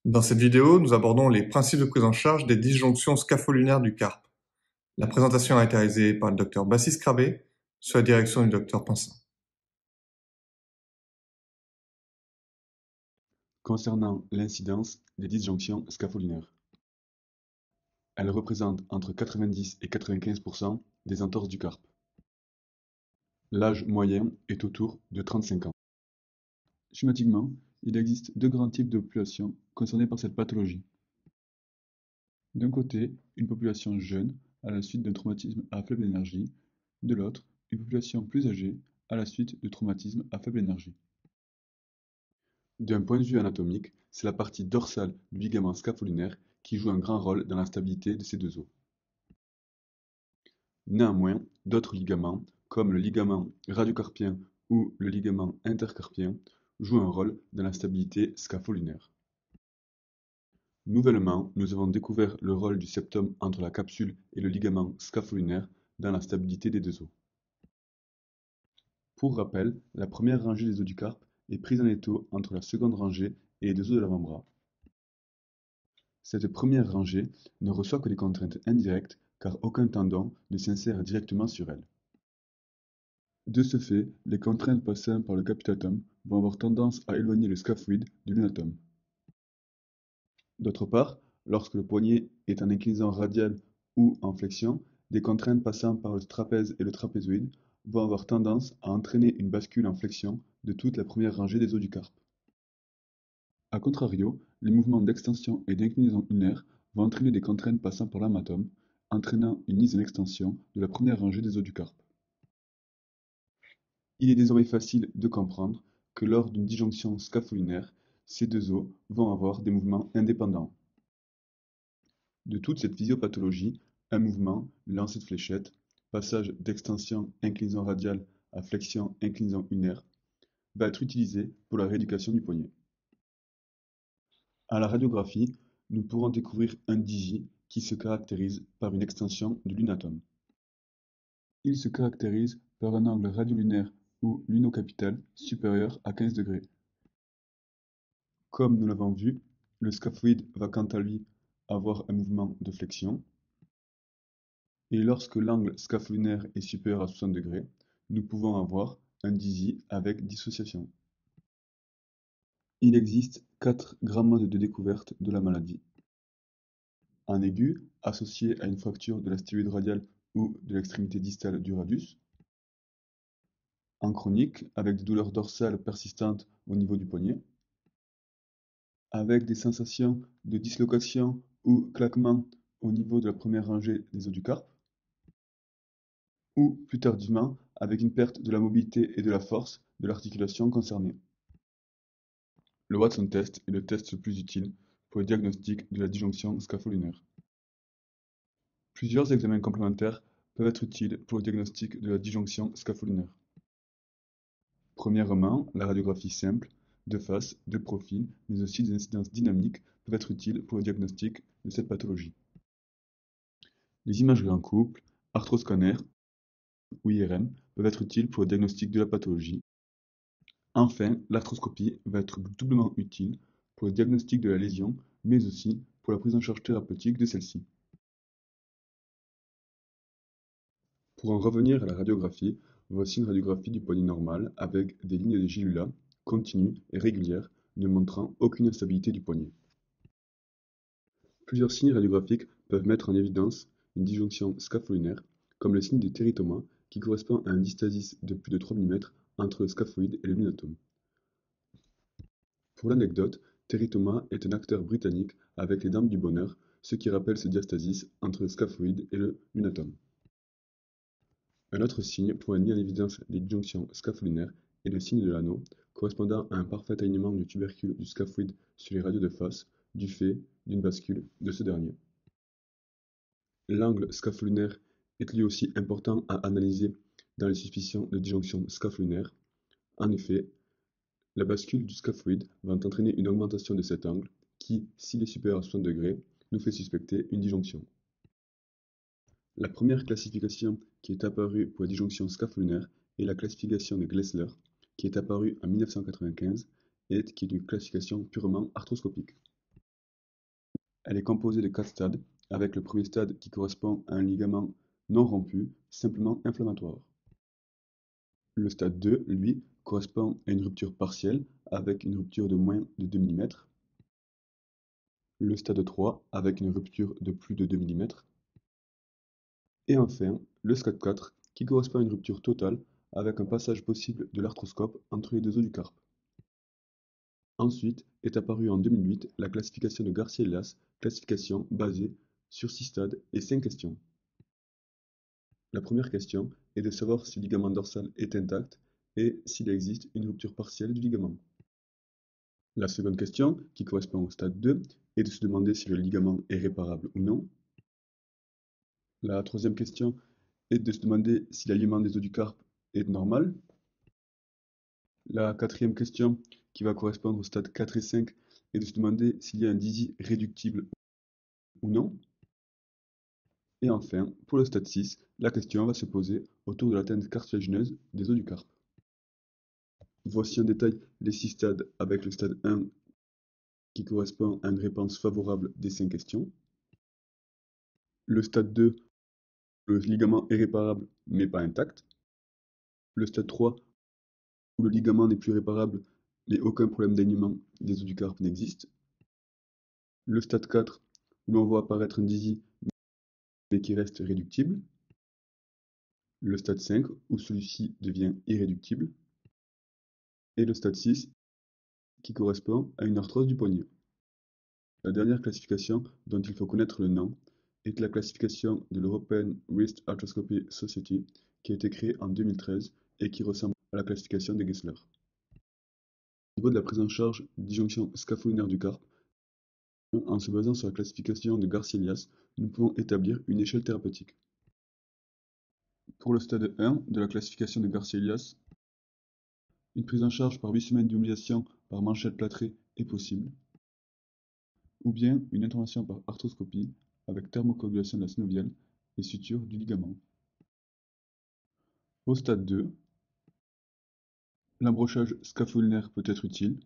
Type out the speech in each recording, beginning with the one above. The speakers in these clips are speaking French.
Dans cette vidéo, nous abordons les principes de prise en charge des disjonctions scapholinaires du carpe. La présentation a été réalisée par le Dr Bassis Crabé, sous la direction du Dr Pincin. Concernant l'incidence des disjonctions scapholinaires, elle représente entre 90 et 95% des entorses du carpe. L'âge moyen est autour de 35 ans. Schématiquement, il existe deux grands types de populations concernées par cette pathologie. D'un côté, une population jeune à la suite d'un traumatisme à faible énergie, de l'autre, une population plus âgée à la suite de traumatismes à faible énergie. D'un point de vue anatomique, c'est la partie dorsale du ligament scapholinaire qui joue un grand rôle dans la stabilité de ces deux os. Néanmoins, d'autres ligaments, comme le ligament radiocarpien ou le ligament intercarpien, jouent un rôle dans la stabilité scapholinaire. Nouvellement, nous avons découvert le rôle du septum entre la capsule et le ligament scapholinaire dans la stabilité des deux os. Pour rappel, la première rangée des os du carpe est prise en étau entre la seconde rangée et les deux os de l'avant-bras. Cette première rangée ne reçoit que des contraintes indirectes car aucun tendon ne s'insère directement sur elle. De ce fait, les contraintes passant par le capitatum vont avoir tendance à éloigner le scaphoïde de l'unatum. D'autre part, lorsque le poignet est en inclinaison radiale ou en flexion, des contraintes passant par le trapèze et le trapézoïde vont avoir tendance à entraîner une bascule en flexion de toute la première rangée des os du carpe. A contrario, les mouvements d'extension et d'inclinaison unaire vont entraîner des contraintes passant par l'amatum, entraînant une mise en extension de la première rangée des os du carpe. Il est désormais facile de comprendre que lors d'une disjonction scapholinaire, ces deux os vont avoir des mouvements indépendants. De toute cette physiopathologie, un mouvement, lancé de fléchette, passage d'extension inclinaison radiale à flexion inclinaison unaire, va être utilisé pour la rééducation du poignet. À la radiographie, nous pourrons découvrir un digi qui se caractérise par une extension de l'unatum. Il se caractérise par un angle radiolunaire ou lunocapital supérieur à 15 degrés. Comme nous l'avons vu, le scaphoïde va quant à lui avoir un mouvement de flexion, et lorsque l'angle scapholinaire est supérieur à 60 degrés, nous pouvons avoir un disi avec dissociation. Il existe 4 grands modes de découverte de la maladie. En aigu, associé à une fracture de la stéloïde radiale ou de l'extrémité distale du radius. En chronique, avec des douleurs dorsales persistantes au niveau du poignet. Avec des sensations de dislocation ou claquement au niveau de la première rangée des os du carpe. Ou, plus tardivement, avec une perte de la mobilité et de la force de l'articulation concernée. Le Watson test est le test le plus utile pour le diagnostic de la disjonction scapholinaire. Plusieurs examens complémentaires peuvent être utiles pour le diagnostic de la disjonction scapholinaire. Premièrement, la radiographie simple, de face, de profil, mais aussi des incidences dynamiques peuvent être utiles pour le diagnostic de cette pathologie. Les imageries en couple, arthroscanner ou IRM peuvent être utiles pour le diagnostic de la pathologie. Enfin, l'arthroscopie va être doublement utile pour le diagnostic de la lésion, mais aussi pour la prise en charge thérapeutique de celle-ci. Pour en revenir à la radiographie, voici une radiographie du poignet normal avec des lignes de Gilula continues et régulières ne montrant aucune instabilité du poignet. Plusieurs signes radiographiques peuvent mettre en évidence une disjonction scapholinaire, comme le signe de téritoma qui correspond à un distasis de plus de 3 mm entre le scaphoïde et le lunatum. Pour l'anecdote, Terry Thomas est un acteur britannique avec les Dames du Bonheur, ce qui rappelle ce diastasis entre le scaphoïde et le lunatum. Un autre signe pouvant mis en évidence les disjonctions scapholinaires est le signe de l'anneau, correspondant à un parfait alignement du tubercule du scaphoïde sur les radios de face, du fait d'une bascule de ce dernier. L'angle scapholinaire est lui aussi important à analyser dans les suspicions de disjonction scapholinaire. En effet, la bascule du scaphoïde va entraîner une augmentation de cet angle qui, s'il est supérieur à 60 degrés, nous fait suspecter une disjonction. La première classification qui est apparue pour la disjonction scapholinaire est la classification de Glessler, qui est apparue en 1995 et qui est une classification purement arthroscopique. Elle est composée de 4 stades, avec le premier stade qui correspond à un ligament non rompu, simplement inflammatoire. Le stade 2, lui, correspond à une rupture partielle, avec une rupture de moins de 2 mm. Le stade 3, avec une rupture de plus de 2 mm. Et enfin, le stade 4, qui correspond à une rupture totale, avec un passage possible de l'arthroscope entre les deux os du carpe. Ensuite est apparue en 2008 la classification de Garcia-Elias, classification basée sur 6 stades et 5 questions. La première question est de savoir si le ligament dorsal est intact et s'il existe une rupture partielle du ligament. La seconde question, qui correspond au stade 2, est de se demander si le ligament est réparable ou non. La troisième question est de se demander si l'alignement des os du carpe est normal. La quatrième question, qui va correspondre au stade 4 et 5, est de se demander s'il y a un dizzy réductible ou non. Et enfin, pour le stade 6, la question va se poser autour de l'atteinte cartilagineuse des os du carpe. Voici en détail les 6 stades avec le stade 1 qui correspond à une réponse favorable des 5 questions. Le stade 2, le ligament est réparable mais pas intact. Le stade 3, où le ligament n'est plus réparable mais aucun problème d'alignement des os du carpe n'existe. Le stade 4, où l'on voit apparaître un dizzy mais qui reste réductible. Le stade 5, où celui-ci devient irréductible. Et le stade 6, qui correspond à une arthrose du poignet. La dernière classification, dont il faut connaître le nom, est la classification de l'European Wrist Arthroscopy Society, qui a été créée en 2013 et qui ressemble à la classification de Gessler. Au niveau de la prise en charge disjonction scapholinaire du carpe, en se basant sur la classification de Garcia-Elias, nous pouvons établir une échelle thérapeutique. Pour le stade 1 de la classification de Garcia-Elias, une prise en charge par 8 semaines d'immobilisation par manchette plâtrée est possible, ou bien une intervention par arthroscopie avec thermocoagulation de la synoviale et suture du ligament. Au stade 2, l'embrochage scapholinaire peut être utile.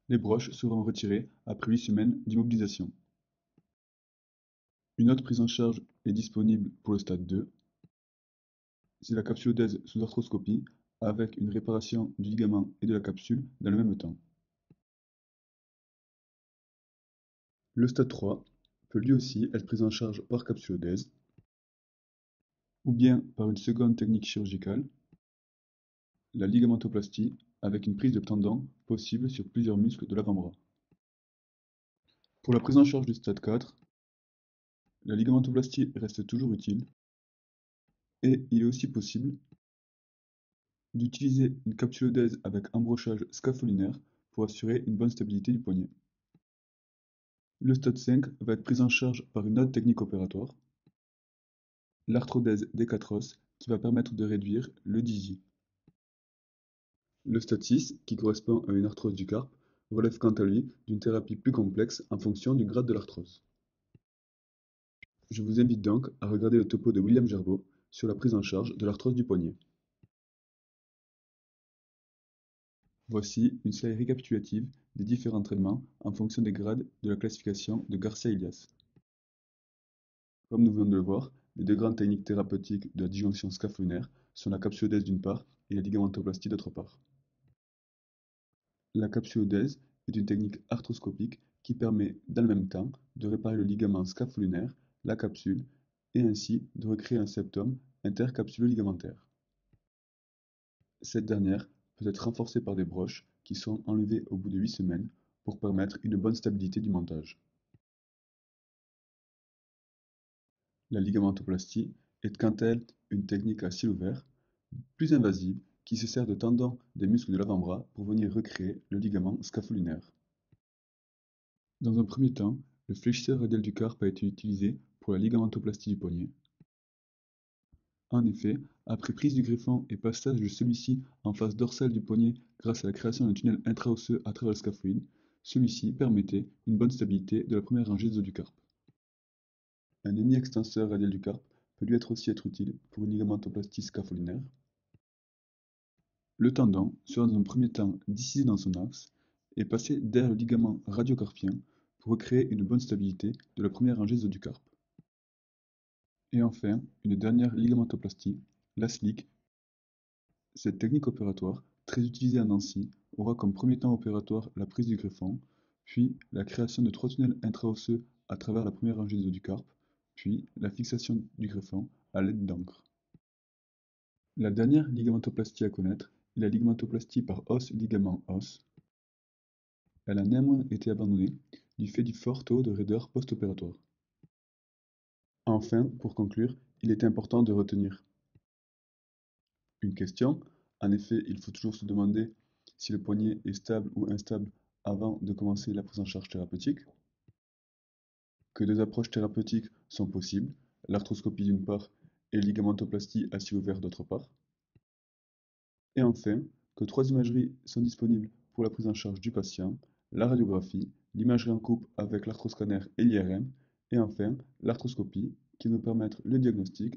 Les broches seront retirées après 8 semaines d'immobilisation. Une autre prise en charge est disponible pour le stade 2. C'est la capsulodèse sous arthroscopie avec une réparation du ligament et de la capsule dans le même temps. Le stade 3 peut lui aussi être pris en charge par capsulodèse ou bien par une seconde technique chirurgicale, la ligamentoplastie avec une prise de tendon possible sur plusieurs muscles de l'avant-bras. Pour la prise en charge du stade 4, la ligamentoplastie reste toujours utile et il est aussi possible d'utiliser une capsulodèse avec embrochage scapholinaire pour assurer une bonne stabilité du poignet. Le stade 5 va être pris en charge par une autre technique opératoire, l'arthrodèse des 4 os, qui va permettre de réduire le dizzy. Le stade 6, qui correspond à une arthrose du carpe, relève quant à lui d'une thérapie plus complexe en fonction du grade de l'arthrose. Je vous invite donc à regarder le topo de William Gerbeau sur la prise en charge de l'arthrose du poignet. Voici une série récapitulative des différents traitements en fonction des grades de la classification de Garcia-Elias. Comme nous venons de le voir, les deux grandes techniques thérapeutiques de la disjonction scapholinaire sont la capsulodèse d'une part et la ligamentoplastie d'autre part. La capsulodèse est une technique arthroscopique qui permet dans le même temps de réparer le ligament scapholinaire, la capsule, et ainsi de recréer un septum intercapsulo-ligamentaire. Cette dernière peut être renforcée par des broches qui sont enlevées au bout de 8 semaines pour permettre une bonne stabilité du montage. La ligamentoplastie est quant à elle une technique à ciel ouvert, plus invasive, qui se sert de tendons des muscles de l'avant-bras pour venir recréer le ligament scapholinaire. Dans un premier temps, le fléchisseur radial du carpe a été utilisé pour la ligamentoplastie du poignet. En effet, après prise du greffon et passage de celui-ci en face dorsale du poignet grâce à la création d'un tunnel intraosseux à travers le scaphoïde, celui-ci permettait une bonne stabilité de la première rangée des os du carpe. Un hémi-extenseur radial du carpe peut lui aussi être utile pour une ligamentoplastie scapholinaire. Le tendon sera dans un premier temps discisé dans son axe et passé derrière le ligament radiocarpien pour recréer une bonne stabilité de la première rangée des os du carpe. Et enfin, une dernière ligamentoplastie, la SLIC. Cette technique opératoire, très utilisée à Nancy, aura comme premier temps opératoire la prise du greffon, puis la création de 3 tunnels intraosseux à travers la première rangée des os du carpe, puis la fixation du greffon à l'aide d'encre. La dernière ligamentoplastie à connaître est la ligamentoplastie par os-ligament-os. Elle a néanmoins été abandonnée du fait du fort taux de raideur post-opératoire. Enfin, pour conclure, il est important de retenir une question. En effet, il faut toujours se demander si le poignet est stable ou instable avant de commencer la prise en charge thérapeutique, que 2 approches thérapeutiques sont possibles, l'arthroscopie d'une part et ligamentoplastie à ciel ouvert d'autre part, et enfin, que 3 imageries sont disponibles pour la prise en charge du patient, la radiographie, l'imagerie en couple avec l'arthroscanner et l'IRM, et enfin l'arthroscopie qui nous permettre le diagnostic